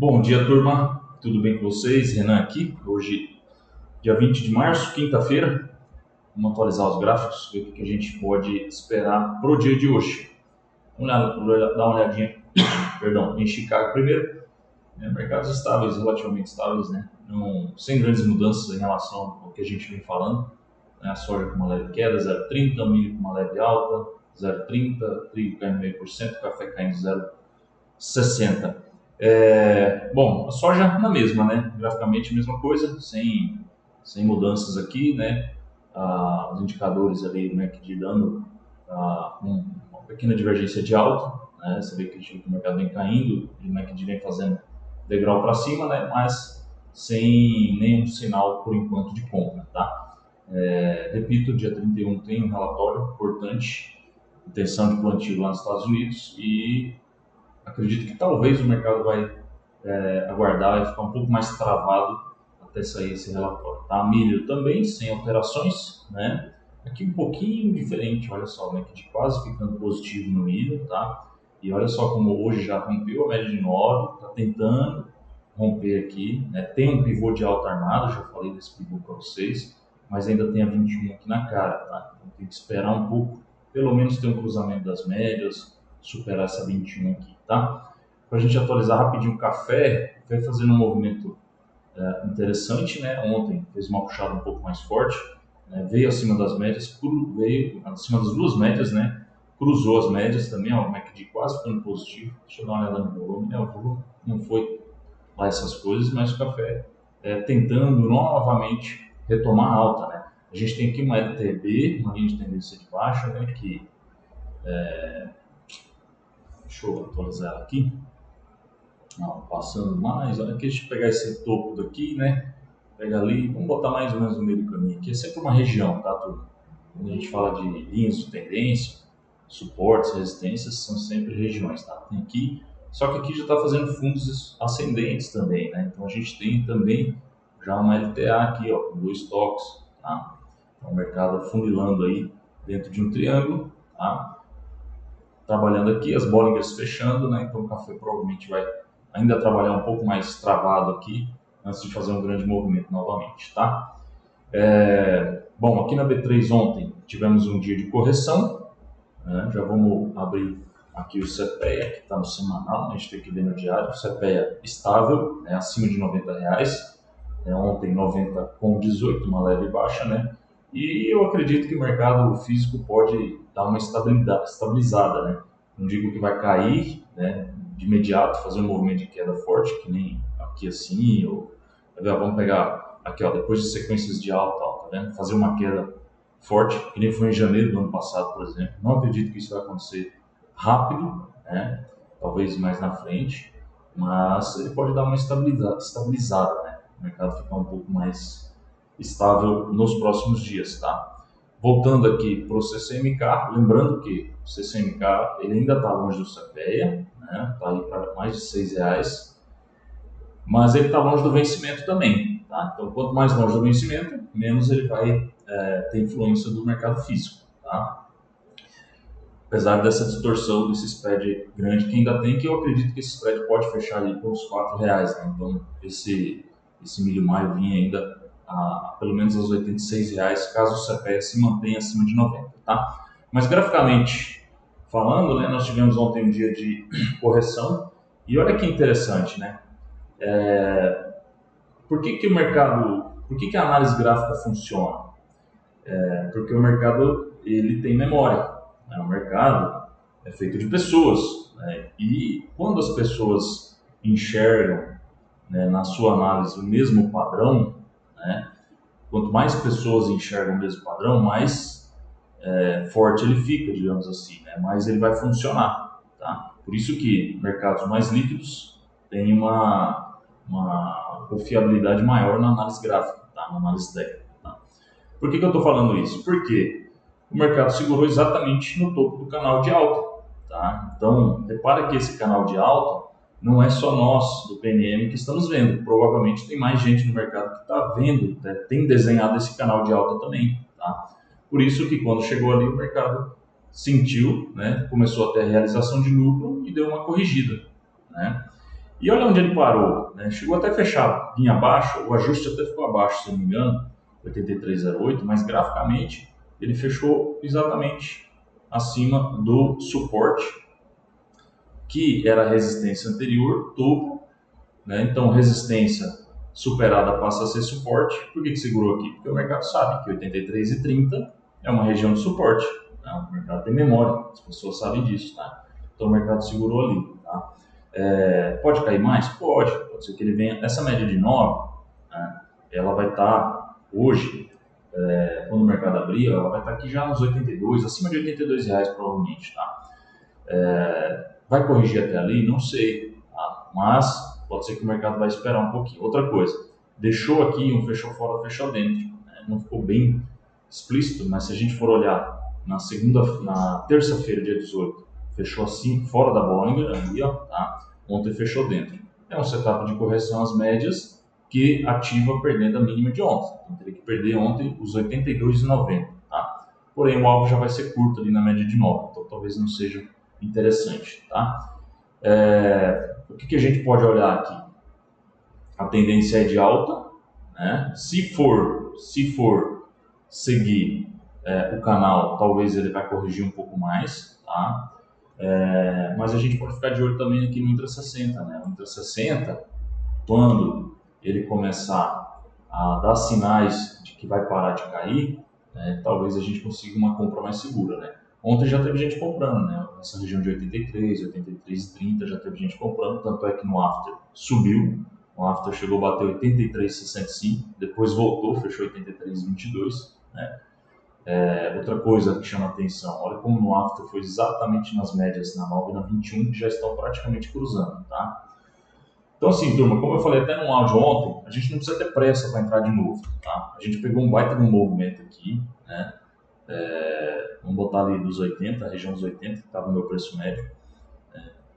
Bom dia, turma. Tudo bem com vocês? Renan aqui. Hoje, dia 20 de março, quinta-feira. Vamos atualizar os gráficos, ver o que a gente pode esperar para o dia de hoje. Vamos dar uma olhadinha perdão, em Chicago primeiro. Mercados estáveis, relativamente estáveis, né? Sem grandes mudanças em relação ao que a gente vem falando. A soja com uma leve queda, 0,30, milho com uma leve alta, 0,30, trigo caindo 0,5%, café caindo 0,60%. Bom, a soja na mesma, né? Graficamente a mesma coisa, sem mudanças aqui, né? Os indicadores ali, o MACD dando uma pequena divergência de alta, né? Você vê que o mercado vem caindo, o MACD vem fazendo degrau para cima, né? Mas sem nenhum sinal por enquanto de compra, tá? Repito, dia 31 tem um relatório importante, intenção de plantio lá nos Estados Unidos, e acredito que talvez o mercado vai aguardar e ficar um pouco mais travado até sair esse relatório. Tá? Milho também, sem alterações, né? Aqui um pouquinho diferente, olha só, né? Que de quase ficando positivo no milho, tá? E olha só como hoje já rompeu a média de 9, está tentando romper aqui, né? Tem um pivô de alta armada, já falei desse pivô para vocês, mas ainda tem a 21 aqui na cara, tá? Então tem que esperar um pouco, pelo menos ter um cruzamento das médias, superar essa 21 aqui, tá? Para a gente atualizar rapidinho o café, vai fazendo um movimento interessante, né? Ontem fez uma puxada um pouco mais forte, né? Veio acima das médias, veio acima das duas médias, né? Cruzou as médias também, ó, o MACD quase ficando positivo. Deixa eu dar uma olhada no volume, o volume não foi lá essas coisas, mas o café tentando novamente retomar a alta, né? A gente tem aqui uma LTB, uma linha de tendência de baixa, né? Que deixa eu atualizar ela aqui. Não, passando mais, olha aqui, deixa eu pegar esse topo daqui, né? Pega ali, vamos botar mais ou menos no meio do caminho aqui. É sempre uma região, tá, turma? Quando a gente fala de linhas de tendência, suportes, resistências, são sempre regiões, tá? Tem aqui, só que aqui já está fazendo fundos ascendentes também, né? Então a gente tem também já uma LTA aqui, ó, com 2 toques, tá? Então o mercado afunilando aí dentro de um triângulo, tá? Trabalhando aqui, as Bollingers fechando, né? Então o café provavelmente vai ainda trabalhar um pouco mais travado aqui, antes de fazer um grande movimento novamente, tá? Bom, aqui na B3 ontem tivemos um dia de correção, né? Já vamos abrir aqui o CPEA, que está no semanal, né? A gente tem que ver no diário, o CPEA estável, né? Acima de R$ 90, ontem 90,18, uma leve baixa, né? E eu acredito que o mercado físico pode dar uma estabilizada, né? Não digo que vai cair, né, de imediato, fazer um movimento de queda forte, que nem aqui assim, ou vamos pegar aqui, ó, depois de sequências de alta, ó, tá vendo? Fazer uma queda forte, que nem foi em janeiro do ano passado, por exemplo. Não acredito que isso vai acontecer rápido, né? Talvez mais na frente, mas ele pode dar uma estabilizada, né? O mercado ficar um pouco mais estável nos próximos dias, tá? Voltando aqui para o CCMK, lembrando que o CCMK ele ainda está longe do CPEA, né? Está aí para mais de R$ 6, mas ele está longe do vencimento também, tá? Então, quanto mais longe do vencimento, menos ele vai ter influência do mercado físico, tá? Apesar dessa distorção, desse spread grande que ainda tem, que eu acredito que esse spread pode fechar ali pelos R$ 4, né? Então, esse milho maio vinha ainda a pelo menos aos R$ 86, caso o CPEA se mantenha acima de 90, tá? Mas graficamente falando, né, nós tivemos ontem um dia de correção, e olha que interessante, né? Por que a análise gráfica funciona? Porque o mercado ele tem memória, né? O mercado é feito de pessoas, né? E quando as pessoas enxergam, né, na sua análise o mesmo padrão, né? Quanto mais pessoas enxergam o mesmo padrão, mais forte ele fica, digamos assim, né? Mais ele vai funcionar, tá? Por isso que mercados mais líquidos têm uma confiabilidade maior na análise gráfica, tá? Na análise técnica, tá? Por que eu estou falando isso? Porque o mercado segurou exatamente no topo do canal de alta, tá? Então, repara que esse canal de alta não é só nós do PNM que estamos vendo, provavelmente tem mais gente no mercado que está vendo, né? Tem desenhado esse canal de alta também, tá? Por isso que quando chegou ali o mercado sentiu, né? Começou a ter a realização de lucro e deu uma corrigida, né? E olha onde ele parou, né? Chegou até a fechar, vinha abaixo, o ajuste até ficou abaixo, se não me engano, 83,08, mas graficamente ele fechou exatamente acima do suporte, que era a resistência anterior, topo, né? Então resistência superada passa a ser suporte. Por que segurou aqui? Porque o mercado sabe que 83,30 é uma região de suporte, tá? O mercado tem memória, as pessoas sabem disso, tá? Então o mercado segurou ali, tá? Pode cair mais? Pode ser que ele venha. Essa média de 9, né, ela vai estar hoje, quando o mercado abrir, ela vai estar aqui já nos 82, acima de R$82 provavelmente, tá? Vai corrigir até ali? Não sei, tá? Mas pode ser que o mercado vai esperar um pouquinho. Outra coisa, deixou aqui um fechou fora, fechou dentro, né? Não ficou bem explícito, mas se a gente for olhar na terça-feira, dia 18, fechou assim, fora da Bollinger, ali, ó, tá? Ontem fechou dentro. É um setup de correção às médias que ativa perdendo a mínima de ontem. Então teria que perder ontem os 82,90, tá? Porém, o alvo já vai ser curto ali na média de 9, então talvez não seja interessante, tá? O que a gente pode olhar aqui? A tendência é de alta, né? Se for seguir o canal, talvez ele vai corrigir um pouco mais, tá? Mas a gente pode ficar de olho também aqui no Intra 60, né? O Intra 60, quando ele começar a dar sinais de que vai parar de cair, né, talvez a gente consiga uma compra mais segura, né? Ontem já teve gente comprando, né? Nessa região de 83, 83,30 já teve gente comprando, tanto é que no after subiu, o after chegou a bater 83,65, depois voltou, fechou 83,22, né? Outra coisa que chama atenção, olha como no after foi exatamente nas médias, na 9 e na 21, que já estão praticamente cruzando, tá? Então assim, turma, como eu falei até no áudio ontem, a gente não precisa ter pressa para entrar de novo, tá? A gente pegou um baita de um movimento aqui, né? Vamos botar ali dos 80, a região dos 80, que estava no meu preço médio.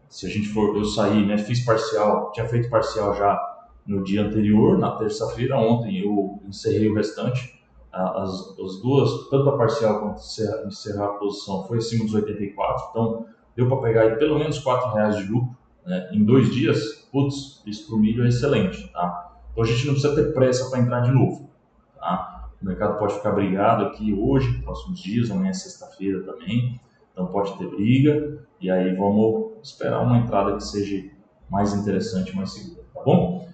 Se a gente for, eu saí, né, fiz parcial, tinha feito parcial já no dia anterior, na terça-feira, ontem eu encerrei o restante. As duas, tanto a parcial quanto encerrar a posição, foi acima dos 84, então deu para pegar aí pelo menos R$4 de lucro, né, em 2 dias. Putz, isso para o milho é excelente, tá? Então a gente não precisa ter pressa para entrar de novo, tá? O mercado pode ficar brigado aqui hoje, próximos dias, amanhã é sexta-feira também, então pode ter briga, e aí vamos esperar uma entrada que seja mais interessante, mais segura, tá bom?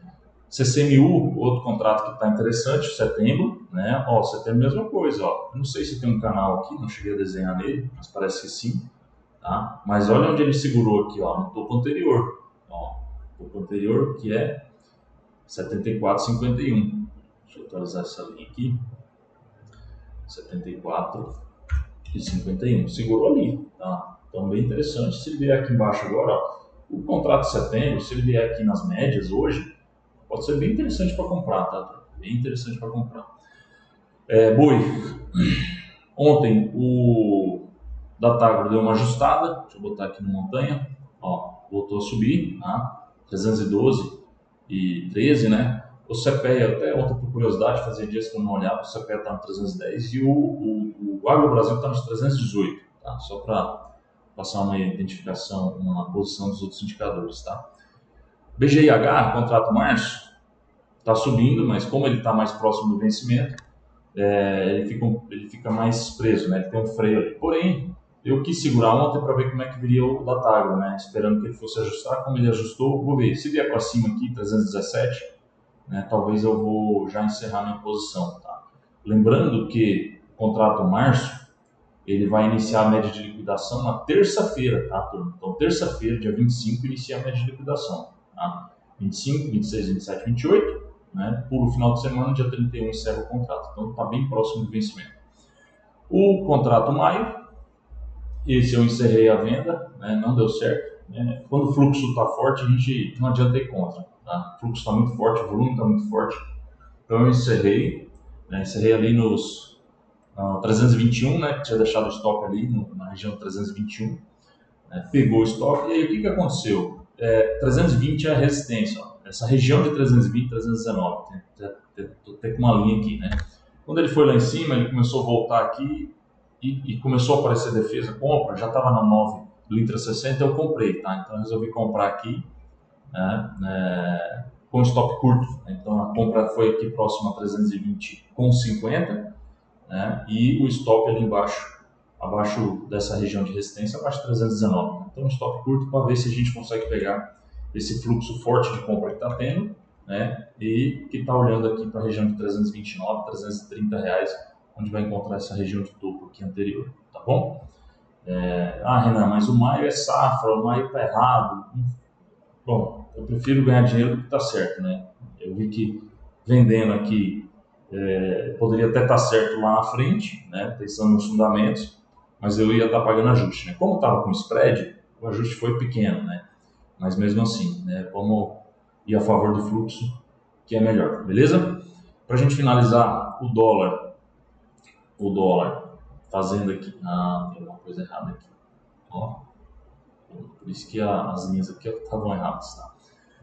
CCMU, outro contrato que está interessante, setembro, né? Ó, setembro mesma coisa, ó. Eu não sei se tem um canal aqui, não cheguei a desenhar nele, mas parece que sim, tá? Mas olha onde ele segurou aqui, ó, no topo anterior, ó, topo anterior que é 74,51. Deixa eu atualizar essa linha aqui. 74,51. Segurou ali, tá? Então bem interessante. Se ele vier aqui embaixo agora, ó, o contrato de setembro, se ele vier aqui nas médias hoje, pode ser bem interessante para comprar, tá? Bem interessante para comprar. Boi. Ontem o Datagro deu uma ajustada. Deixa eu botar aqui no montanha. Ó, voltou a subir, tá? 312,13, né? O CPEA, até ontem por curiosidade, fazia dias que eu não olhava, o CPEA está no 310 e o Agro Brasil está nos 318, tá? Só para passar uma identificação, uma posição dos outros indicadores, tá? BGIH, contrato março, está subindo, mas como ele está mais próximo do vencimento, ele fica mais preso, né? Ele tem um freio ali. Porém, eu quis segurar ontem para ver como é que viria o Datagro, né? Esperando que ele fosse ajustar. Como ele ajustou, vou ver. Se vier para cima aqui, 317, né? Talvez eu vou já encerrar minha posição, tá? Lembrando que o contrato março, ele vai iniciar a média de liquidação na terça-feira, tá, turma? Então, terça-feira, dia 25, inicia a média de liquidação, tá? 25, 26, 27, 28, né? Por final de semana, dia 31, encerra o contrato. Então, está bem próximo do vencimento. O contrato maio, esse eu encerrei a venda, né? Não deu certo, né? Quando o fluxo está forte, a gente não adianta ir contra, tá? O fluxo está muito forte, o volume está muito forte. Então, eu encerrei, né? Encerrei ali nos 321, né, que tinha deixado o estoque ali na região 321, né, pegou o estoque, e aí o que aconteceu? 320 é a resistência, ó, essa região de 320, 319, tem uma linha aqui, né? Quando ele foi lá em cima, ele começou a voltar aqui e começou a aparecer defesa, compra, já estava na 9 do Intra 60, eu comprei, tá? Então eu resolvi comprar aqui, né, com stop curto. Então a compra foi aqui próxima a 320,50, né, e o stop ali embaixo, abaixo dessa região de resistência, abaixo de 319. Então stop curto para ver se a gente consegue pegar esse fluxo forte de compra que está tendo, né, e que está olhando aqui para a região de 329, 330 reais, onde vai encontrar essa região de topo aqui anterior, tá bom? Renan, mas o maio é safra, o maio está errado. Bom, eu prefiro ganhar dinheiro do que está certo, né? Eu vi que vendendo aqui poderia até estar certo lá na frente, né? Pensando nos fundamentos, mas eu ia estar pagando ajuste, né? Como estava com spread, o ajuste foi pequeno, né? Mas mesmo assim, né? Vamos ir a favor do fluxo, que é melhor, beleza? Para a gente finalizar, o dólar fazendo aqui, tem uma coisa errada aqui, ó, por isso que as linhas aqui estavam erradas, tá?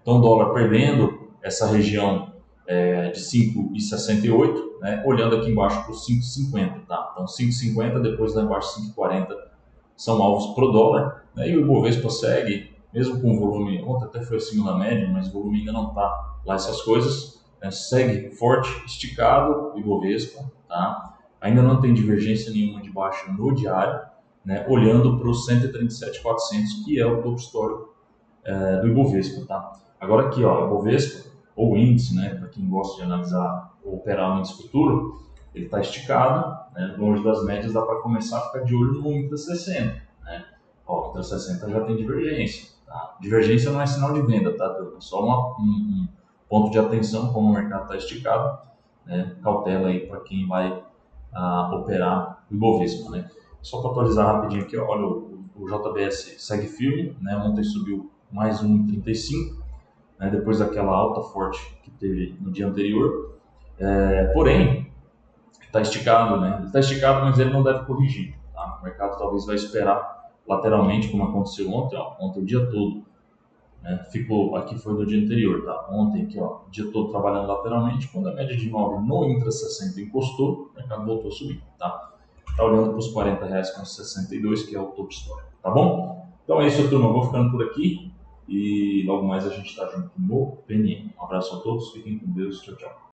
Então, o dólar perdendo essa região de 5,68, né? Olhando aqui embaixo para os 5,50, tá? Então, 5,50, depois lá embaixo 5,40 são alvos pro dólar, né? E o Ibovespa segue, mesmo com o volume, ontem até foi acima da média, mas o volume ainda não está lá essas coisas, né? Segue forte, esticado o Ibovespa, tá? Ainda não tem divergência nenhuma de baixa no diário, né? Olhando para os 137.400, que é o topo histórico do Ibovespa, tá? Agora aqui, ó, o Ibovespa, ou índice, né, para quem gosta de analisar ou operar o índice futuro, ele está esticado, né, longe das médias, dá para começar a ficar de olho no Intra 60, né? Ó, o Intra 60 já tem divergência, tá? Divergência não é sinal de venda, tá? É só um ponto de atenção, como o mercado está esticado, né? Cautela aí para quem vai operar o Ibovespa, né? Só para atualizar rapidinho aqui, ó, olha, o JBS segue firme, né? Ontem subiu mais 1,35, né? Depois daquela alta forte que teve no dia anterior. Porém, está esticado, né? Ele está esticado, mas ele não deve corrigir, tá? O mercado talvez vai esperar lateralmente, como aconteceu ontem, ó, ontem o dia todo, né? Ficou, aqui foi no dia anterior, tá? Ontem aqui, ó, o dia todo trabalhando lateralmente, quando a média de 9 no Intra 60 encostou, o mercado voltou a subir, tá? Tá olhando para os R$40,62, que é o topo histórico, tá bom? Então é isso, turma. Eu vou ficando por aqui e logo mais a gente está junto no PNM. Um abraço a todos, fiquem com Deus, tchau, tchau.